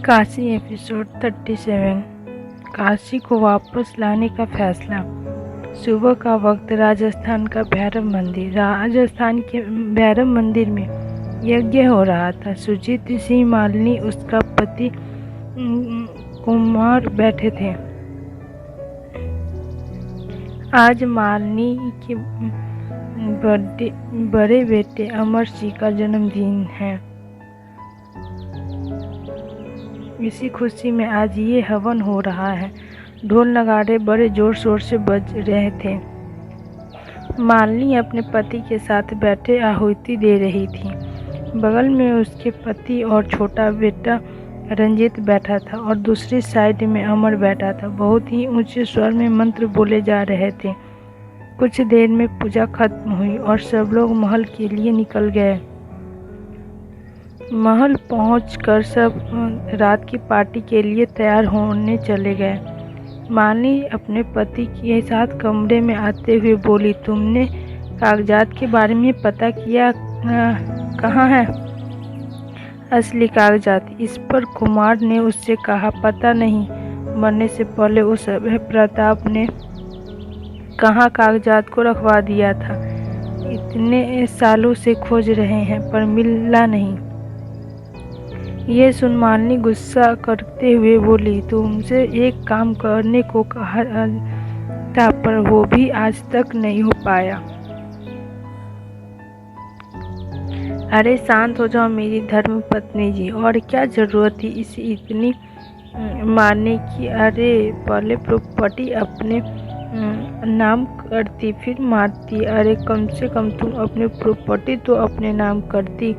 Kashi episode 37। Kashi को वापस लाने का फैसला। सुबह का वक्त राजस्थान का भैरव मंदिर। राजस्थान के भैरव मंदिर में यज्ञ हो रहा था। सुजीत सिंह मालिनी उसका पति कुमार बैठे थे। आज मालिनी के बड़े बेटे अमर सिंह का जन्मदिन है। इसी खुशी में आज ये हवन हो रहा है। ढोल नगाड़े बड़े जोर शोर से बज रहे थे। मालिनी अपने पति के साथ बैठे आहुति दे रही थी। बगल में उसके पति और छोटा बेटा रंजीत बैठा था और दूसरी साइड में अमर बैठा था। बहुत ही ऊंचे स्वर में मंत्र बोले जा रहे थे। कुछ देर में पूजा खत्म हुई और सब लोग महल के लिए निकल गए। महल पहुंचकर सब रात की पार्टी के लिए तैयार होने चले गए। मालिनी अपने पति के साथ कमरे में आते हुए बोली, तुमने कागजात के बारे में पता किया? कहाँ है असली कागजात? इस पर कुमार ने उससे कहा, पता नहीं। मरने से पहले उस प्रताप ने कहाँ कागजात को रखवा दिया था। इतने सालों से खोज रहे हैं पर मिला नहीं। ये सुन मालिनी गुस्सा करते हुए बोली, तुमसे एक काम करने को कहा था पर वो भी आज तक नहीं हो पाया। अरे शांत हो जाओ मेरी धर्म पत्नी जी, और क्या जरूरत थी इसे इतनी मारने की? अरे पहले प्रॉपर्टी अपने नाम करती फिर मारती। अरे कम से कम तुम अपनी प्रॉपर्टी तो अपने नाम करती।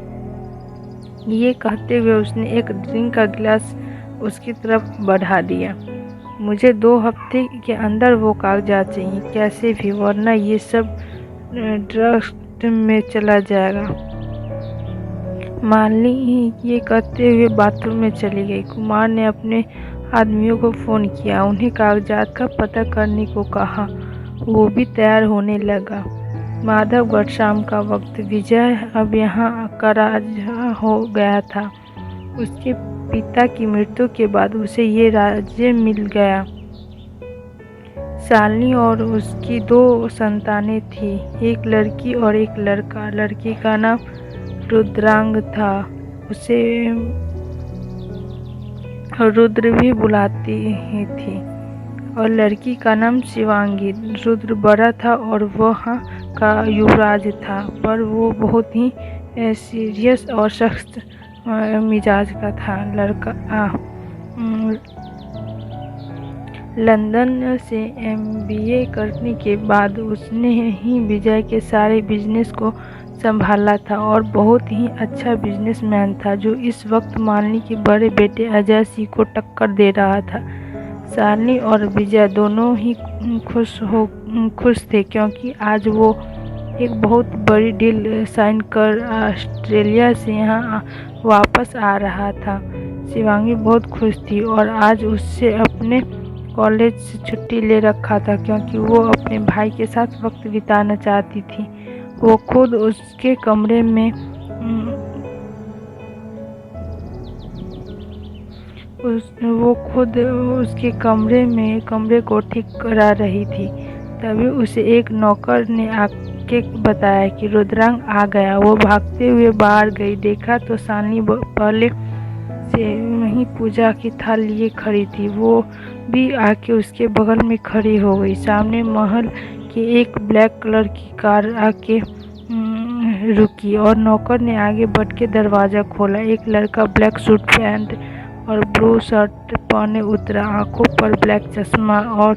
ये कहते हुए उसने एक ड्रिंक का गिलास उसकी तरफ बढ़ा दिया। मुझे 2 हफ्ते के अंदर वो कागजात चाहिए, कैसे भी, वरना ये सब ट्रस्ट में चला जाएगा। मालिनी ये कहते हुए बाथरूम में चली गई। कुमार ने अपने आदमियों को फ़ोन किया, उन्हें कागजात का पता करने को कहा। वो भी तैयार होने लगा। माधवगढ़ शाम का वक्त। विजय अब यहाँ का राजा हो गया था। उसके पिता की मृत्यु के बाद उसे ये राज्य मिल गया। शालिनी और उसकी 2 संतानें थी, एक लड़की और एक लड़का। लड़की का नाम रुद्रांग था, उसे रुद्र भी बुलाती ही थी, और लड़की का नाम शिवांगी। रुद्र बड़ा था और वहाँ का युवराज था, पर वो बहुत ही सीरियस और सख्त मिजाज का था। लड़का लंदन से MBA करने के बाद उसने ही विजय के सारे बिजनेस को संभाला था और बहुत ही अच्छा बिजनेसमैन था, जो इस वक्त मालिनी के बड़े बेटे अजय सिंह को टक्कर दे रहा था। शालिनी और विजय दोनों ही खुश थे क्योंकि आज वो एक बहुत बड़ी डील साइन कर ऑस्ट्रेलिया से यहाँ वापस आ रहा था। शिवांगी बहुत खुश थी और आज उससे अपने कॉलेज से छुट्टी ले रखा था क्योंकि वो अपने भाई के साथ वक्त बिताना चाहती थी। वो खुद उसके कमरे में कमरे को ठीक करा रही थी। तभी उसे एक नौकर ने आके बताया कि रुद्रांग आ गया। वो भागते हुए बाहर गई। देखा तो शालिनी पहले से वहीं पूजा की थाल लिए खड़ी थी। वो भी आके उसके बगल में खड़ी हो गई। सामने महल की एक ब्लैक कलर की कार आके रुकी और नौकर ने आगे बढ़ के दरवाज़ा खोला। एक लड़का ब्लैक सूट पैंट और ब्लू शर्ट पहने उतरा। आंखों पर ब्लैक चश्मा और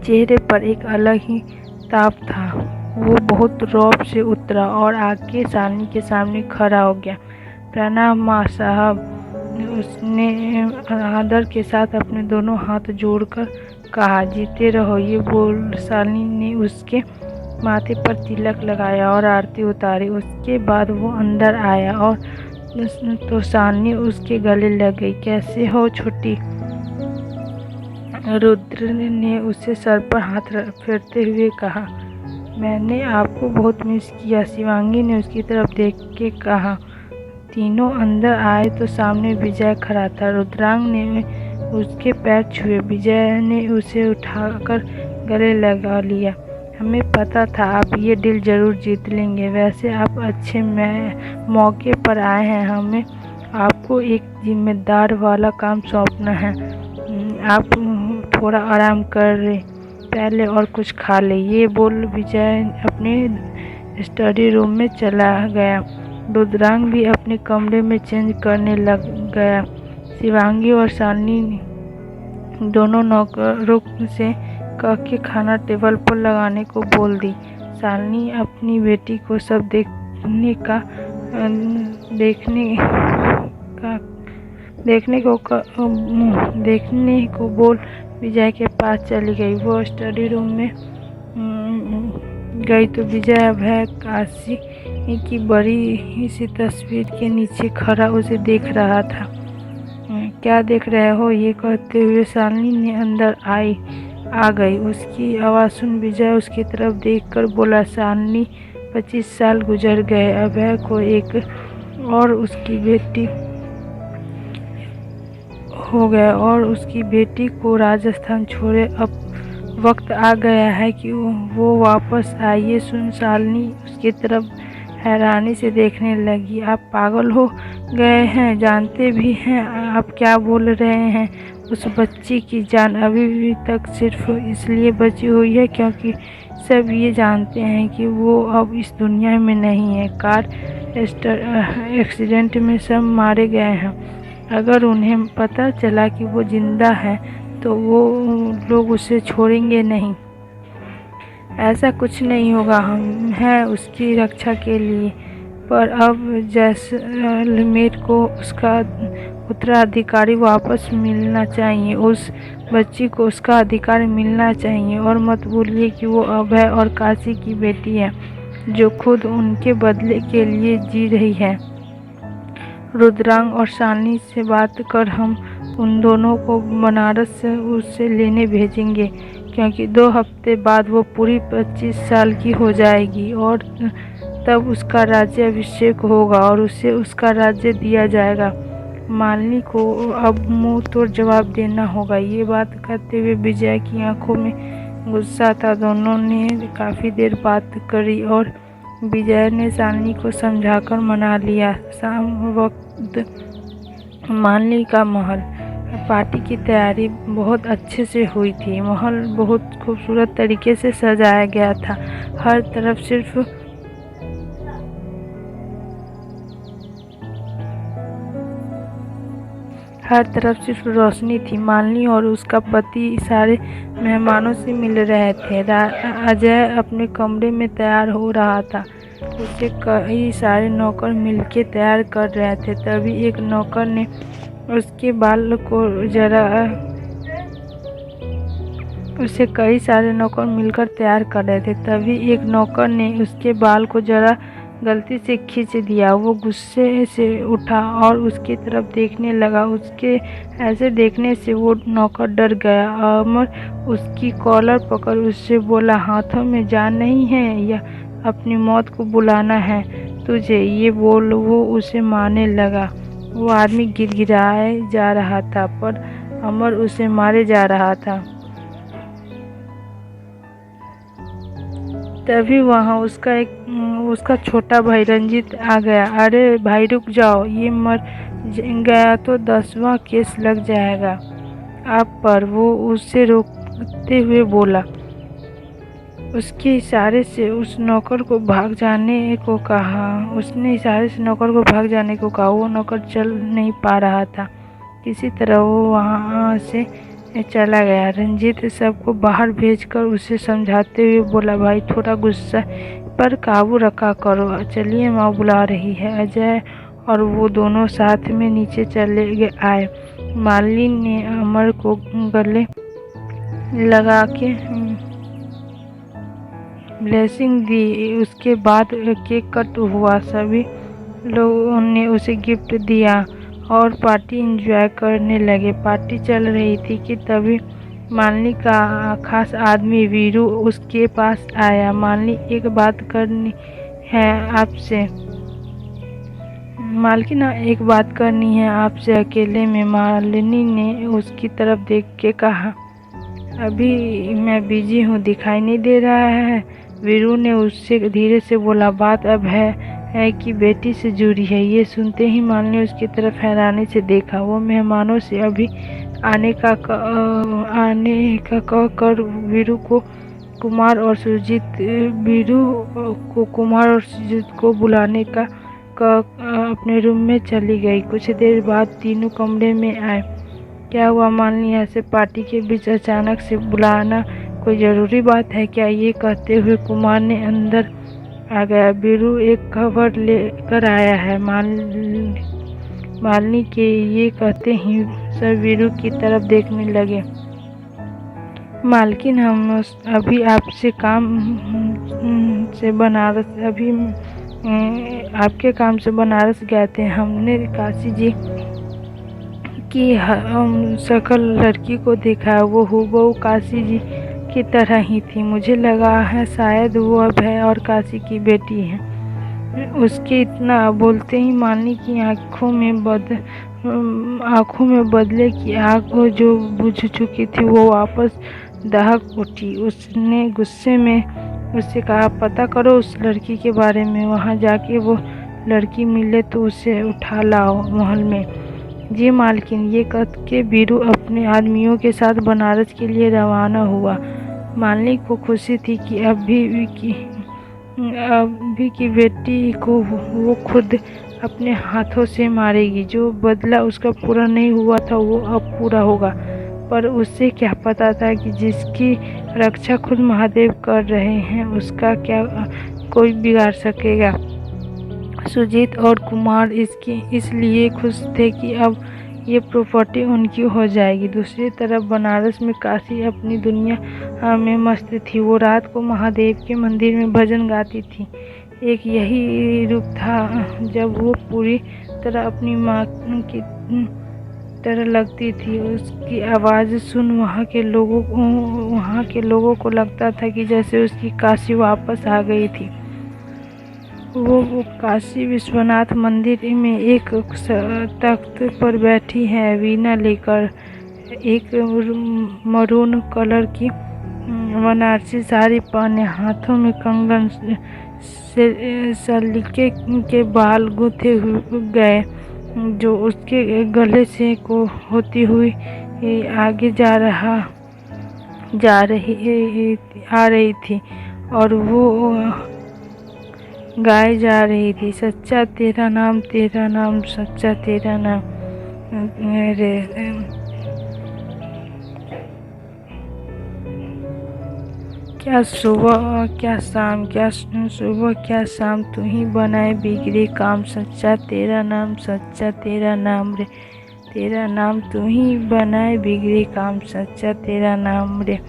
चेहरे पर एक अलग ही ताप था। वो बहुत रौब से उतरा और आके शालिनी के सामने खड़ा हो गया। प्रणाम माँ साहब, उसने आदर के साथ अपने दोनों हाथ जोड़कर कहा। जीते रहो, ये बोल शालिनी ने उसके माथे पर तिलक लगाया और आरती उतारी। उसके बाद वो अंदर आया और तो शालिनी उसके गले लग गई। कैसे हो छोटी? रुद्र ने उसे सर पर हाथ फेरते हुए कहा। मैंने आपको बहुत मिस किया, शिवांगी ने उसकी तरफ देख के कहा। तीनों अंदर आए तो सामने विजय खड़ा था। रुद्रांग ने उसके पैर छुए। विजय ने उसे उठाकर गले लगा लिया। हमें पता था आप ये डील जरूर जीत लेंगे। वैसे आप अच्छे मौके पर आए हैं। हमें आपको एक जिम्मेदार वाला काम सौंपना है। आप थोड़ा आराम कर पहले और कुछ खा ले। ये बोल विजय अपने स्टडी रूम में चला गया। रुद्रांग भी अपने कमरे में चेंज करने लग गया। शिवांगी और शालिनी दोनों नौकरों से कह के खाना टेबल पर लगाने को बोल दी। शालिनी अपनी बेटी को सब देखने को बोल विजय के पास चली गई। वो स्टडी रूम में गई तो विजय अभय काशी की बड़ी सी तस्वीर के नीचे खड़ा उसे देख रहा था। क्या देख रहे हो? ये कहते हुए शालिनी ने अंदर आ गई। उसकी आवाज़ सुन विजय उसकी तरफ देखकर बोला, शालिनी 25 साल गुजर गए। अभय को एक और उसकी बेटी हो गया और उसकी बेटी को राजस्थान छोड़े। अब वक्त आ गया है कि वो वापस आए। ये सुन शालिनी उसकी तरफ हैरानी से देखने लगी। आप पागल हो गए हैं? जानते भी हैं आप क्या बोल रहे हैं? उस बच्ची की जान अभी तक सिर्फ इसलिए बची हुई है क्योंकि सब ये जानते हैं कि वो अब इस दुनिया में नहीं है। कार एक्सीडेंट में सब मारे गए हैं। अगर उन्हें पता चला कि वो जिंदा है तो वो लोग उसे छोड़ेंगे नहीं। ऐसा कुछ नहीं होगा। हम हैं उसकी रक्षा के लिए। पर अब जैसलमेर को उसका उत्तराधिकारी वापस मिलना चाहिए। उस बच्ची को उसका अधिकार मिलना चाहिए। और मत भूलिए कि वो अभय और काशी की बेटी है जो खुद उनके बदले के लिए जी रही है। रुद्रांग और शालिनी से बात कर हम उन दोनों को बनारस से उससे लेने भेजेंगे क्योंकि 2 हफ्ते बाद वो पूरी 25 साल की हो जाएगी और तब उसका राज्याभिषेक होगा और उसे उसका राज्य दिया जाएगा। मालिनी को अब मुंह तोड़ जवाब देना होगा। ये बात कहते हुए विजय की आंखों में गुस्सा था। दोनों ने काफ़ी देर बात करी और विजय ने शालिनी को समझाकर मना लिया। शाम वक्त मालिनी का महल। पार्टी की तैयारी बहुत अच्छे से हुई थी। महल बहुत खूबसूरत तरीके से सजाया गया था। हर तरफ सिर्फ रोशनी थी। मालिनी और उसका पति सारे मेहमानों से मिल रहे थे। अजय अपने कमरे में तैयार हो रहा था। उसे कई सारे नौकर मिलकर तैयार कर रहे थे। तभी एक नौकर ने उसके बाल को जरा उसे कई सारे नौकर मिलकर तैयार कर रहे थे। तभी एक नौकर ने उसके बाल को जरा गलती से खींच दिया। वो गुस्से से उठा और उसकी तरफ देखने लगा। उसके ऐसे देखने से वो नौकर डर गया। अमर उसकी कॉलर पकड़ उससे बोला, हाथों में जान नहीं है या अपनी मौत को बुलाना है तुझे? ये बोल वो उसे मारने लगा। वो आदमी गिड़गिड़ाए जा रहा था पर अमर उसे मारे जा रहा था। तभी वहाँ उसका छोटा भाई रंजीत आ गया। अरे भाई रुक जाओ, ये मर गया तो 10वां केस लग जाएगा आप पर। वो उसे रोकते हुए बोला। उसके इशारे से उस नौकर को भाग जाने को कहा। उसने इशारे से नौकर को भाग जाने को कहा। वो नौकर चल नहीं पा रहा था। किसी तरह वो वहाँ से चला गया। रंजीत सबको बाहर भेजकर उसे समझाते हुए बोला, भाई थोड़ा गुस्सा पर काबू रखा करो। चलिए माँ बुला रही है। अजय और वो दोनों साथ में नीचे चले आए। मालिनी ने अमर को गले लगा के ब्लेसिंग दी। उसके बाद केक कट हुआ। सभी लोगों ने उसे गिफ्ट दिया और पार्टी एंजॉय करने लगे। पार्टी चल रही थी कि तभी मालिनी का खास आदमी वीरू उसके पास आया। मालिनी, एक बात करनी है आपसे। मालकिन एक बात करनी है आपसे अकेले में। मालिनी ने उसकी तरफ देख के कहा। अभी मैं बिजी हूँ, दिखाई नहीं दे रहा है। वीरू ने उससे धीरे से बोला। बात अब है कि बेटी से जुड़ी है। ये सुनते ही मालिनी ने उसकी तरफ हैरानी से देखा। वो मेहमानों से अभी आने का कह कर वीरू को कुमार और सुजीत को बुलाने का अपने रूम में चली गई। कुछ देर बाद तीनों कमरे में आए। क्या हुआ मालिनी, ऐसे पार्टी के बीच अचानक से बुलाना कोई जरूरी बात है क्या? ये कहते हुए कुमार ने अंदर आ गया। वीरू एक खबर लेकर आया है। मालिनी के ये कहते ही सब वीरू की तरफ देखने लगे। मालकिन हम अभी आपके काम से बनारस गए थे। हमने काशी जी की शकल लड़की को देखा। वो हूबहू काशी जी की तरह ही थी। मुझे लगा है शायद वो अब है और काशी की बेटी है। उसके इतना बोलते ही मालिनी की आंखों में बदले की आग जो बुझ चुकी थी वो वापस दहक उठी। उसने गुस्से में उससे कहा, पता करो उस लड़की के बारे में। वहाँ जाके वो लड़की मिले तो उसे उठा लाओ महल में। जी मालकिन। ये कह के वीरू अपने आदमियों के साथ बनारस के लिए रवाना हुआ। मालिनी को खुशी थी कि अभी की बेटी को वो खुद अपने हाथों से मारेगी। जो बदला उसका पूरा नहीं हुआ था वो अब पूरा होगा। पर उससे क्या पता था कि जिसकी रक्षा खुद महादेव कर रहे हैं उसका क्या कोई बिगाड़ सकेगा। सुजीत और कुमार इसलिए खुश थे कि अब ये प्रॉपर्टी उनकी हो जाएगी। दूसरी तरफ बनारस में काशी अपनी दुनिया में मस्त थी। वो रात को महादेव के मंदिर में भजन गाती थी। एक यही रूप था जब वो पूरी तरह अपनी माँ की तरह लगती थी। उसकी आवाज़ सुन वहाँ के लोगों को लगता था कि जैसे उसकी काशी वापस आ गई थी। वो काशी विश्वनाथ मंदिर में एक तख्त पर बैठी है, वीणा लेकर। एक मरून कलर की बनारसी साड़ी पहने, हाथों में कंगन, सलीके के बाल गूंथे हुए गए जो उसके गले से को होती हुई आगे आ रही थी और वो गाए जा रही थी। सच्चा तेरा नाम, सच्चा तेरा नाम रे। क्या सुबह क्या शाम तू ही बनाए बिगड़े काम। सच्चा तेरा नाम, सच्चा तेरा नाम रे। तेरा नाम तू ही बनाए बिगड़े काम। सच्चा तेरा नाम रे।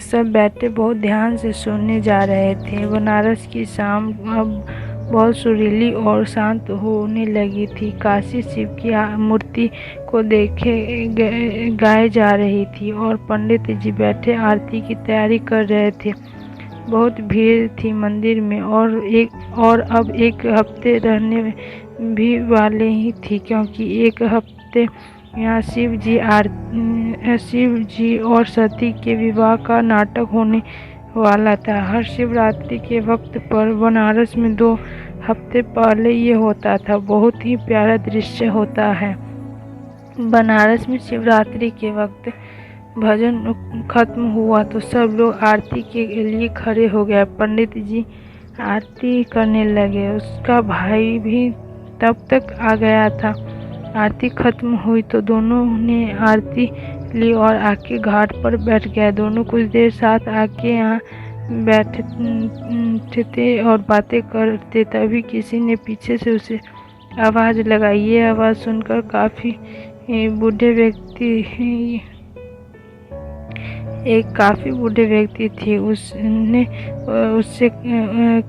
सब बैठे बहुत ध्यान से सुनने जा रहे थे। बनारस की शाम अब बहुत सुरीली और शांत होने लगी थी। काशी शिव की मूर्ति को देखे गाए जा रही थी और पंडित जी बैठे आरती की तैयारी कर रहे थे। बहुत भीड़ थी मंदिर में और अब एक हफ्ते रहने भी वाले ही थी, क्योंकि एक हफ्ते यहाँ शिव जी और सती के विवाह का नाटक होने वाला था। हर शिवरात्रि के वक्त पर बनारस में 2 हफ्ते पहले ये होता था। बहुत ही प्यारा दृश्य होता है। बनारस में शिवरात्रि के वक्त भजन खत्म हुआ तो सब लोग आरती के लिए खड़े हो गए। पंडित जी आरती करने लगे। उसका भाई भी तब तक आ गया था। आरती खत्म हुई तो दोनों ने आरती ली और आके घाट पर बैठ गए। दोनों कुछ देर साथ आके यहाँ बैठते और बातें करते। तभी किसी ने पीछे से उसे आवाज़ लगाई। ये आवाज़ सुनकर काफ़ी बूढ़े व्यक्ति थे। उसने उससे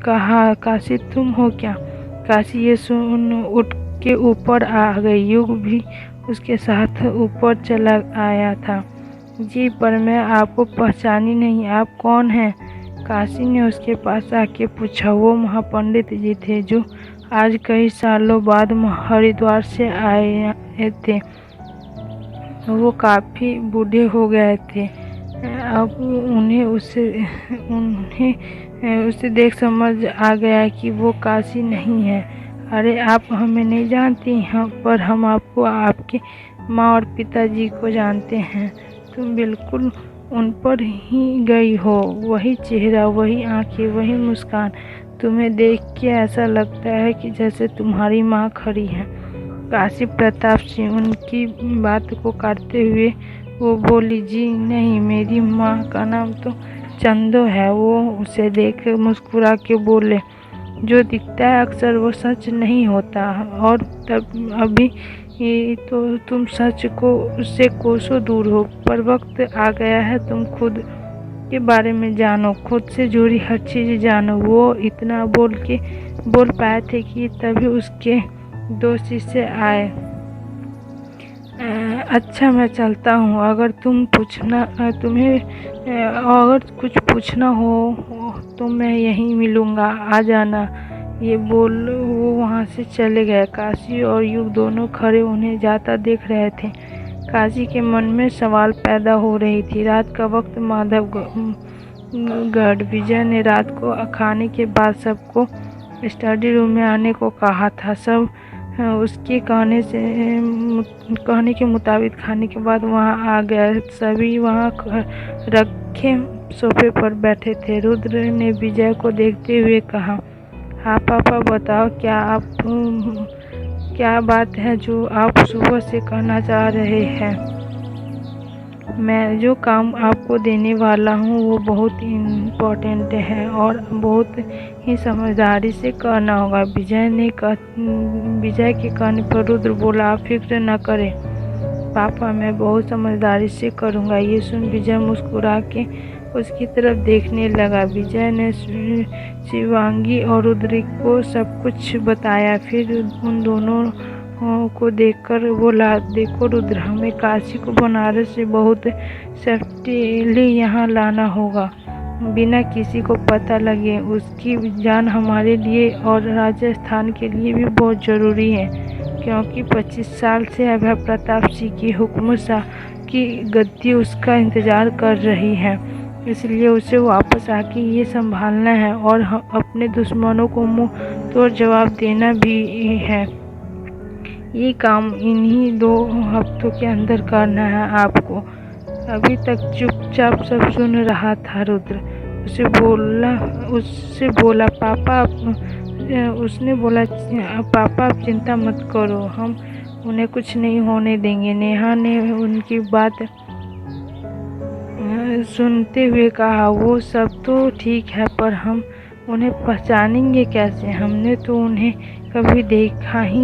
कहा, काशी तुम हो क्या? काशी ये सुन उठ के ऊपर आ गई। युग भी उसके साथ ऊपर चला आया था। जी पर मैं आपको पहचानी नहीं, आप कौन हैं? काशी ने उसके पास आके पूछा। वो महापंडित जी थे जो आज कई सालों बाद हरिद्वार से आए थे। वो काफ़ी बूढ़े हो गए थे। अब उन्हें उसे देख समझ आ गया कि वो काशी नहीं है। अरे आप हमें नहीं जानती, पर हम आपको, आपके माँ और पिताजी को जानते हैं। तुम बिल्कुल उन पर ही गई हो। वही चेहरा, वही आंखें, वही मुस्कान। तुम्हें देख के ऐसा लगता है कि जैसे तुम्हारी माँ खड़ी है। काशी प्रताप सिंह उनकी बात को काटते हुए वो बोली, जी नहीं, मेरी माँ का नाम तो चंदो है। वो उसे देख मुस्कुरा के बोले, जो दिखता है अक्सर वो सच नहीं होता। और तब अभी तो तुम सच को उससे कोसों दूर हो। पर वक्त आ गया है, तुम खुद के बारे में जानो, खुद से जुड़ी हर चीज़ जानो। वो इतना बोल पाए थे कि तभी उसके 2 शिष्य आए। अच्छा मैं चलता हूँ, अगर तुम्हें अगर कुछ पूछना हो तो मैं यहीं मिलूँगा, आ जाना। ये बोल वो वहाँ से चले गए। काशी और युग दोनों खड़े उन्हें जाता देख रहे थे। काशी के मन में सवाल पैदा हो रही थी। रात का वक्त माधवगढ़। विजय ने रात को खाने के बाद सबको स्टडी रूम में आने को कहा था। सब उसके कहने के मुताबिक खाने के बाद वहाँ आ गए। सभी वहाँ रखे सोफे पर बैठे थे। रुद्र ने विजय को देखते हुए कहा, हाँ पापा बताओ, क्या बात है जो आप सुबह से कहना चाह रहे हैं। मैं जो काम आपको देने वाला हूँ वो बहुत इम्पोर्टेंट है और बहुत ही समझदारी से करना होगा। विजय के कहने पर रुद्र बोला, आप फिक्र न करें पापा, मैं बहुत समझदारी से करूँगा। ये सुन विजय मुस्कुरा के उसकी तरफ देखने लगा। विजय ने शिवांगी और रुद्र को सब कुछ बताया। फिर उन दोनों को देखकर बोला, देखो रुद्र, हमें काशी को बनारस से बहुत सेफ्टीली यहाँ लाना होगा, बिना किसी को पता लगे। उसकी जान हमारे लिए और राजस्थान के लिए भी बहुत ज़रूरी है, क्योंकि 25 साल से अभय प्रताप सिंह की हुकूमत की गद्दी उसका इंतज़ार कर रही है। इसलिए उसे वापस आके ये संभालना है और अपने दुश्मनों को मुंह तोड़ जवाब देना भी है। ये काम इन्हीं 2 हफ्तों के अंदर करना है आपको। अभी तक चुपचाप सब सुन रहा था रुद्र। उससे बोला पापा, उसने बोला, पापा आप चिंता मत करो, हम उन्हें कुछ नहीं होने देंगे। नेहा ने उनकी बात सुनते हुए कहा, वो सब तो ठीक है, पर हम उन्हें पहचानेंगे कैसे? हमने तो उन्हें कभी देखा ही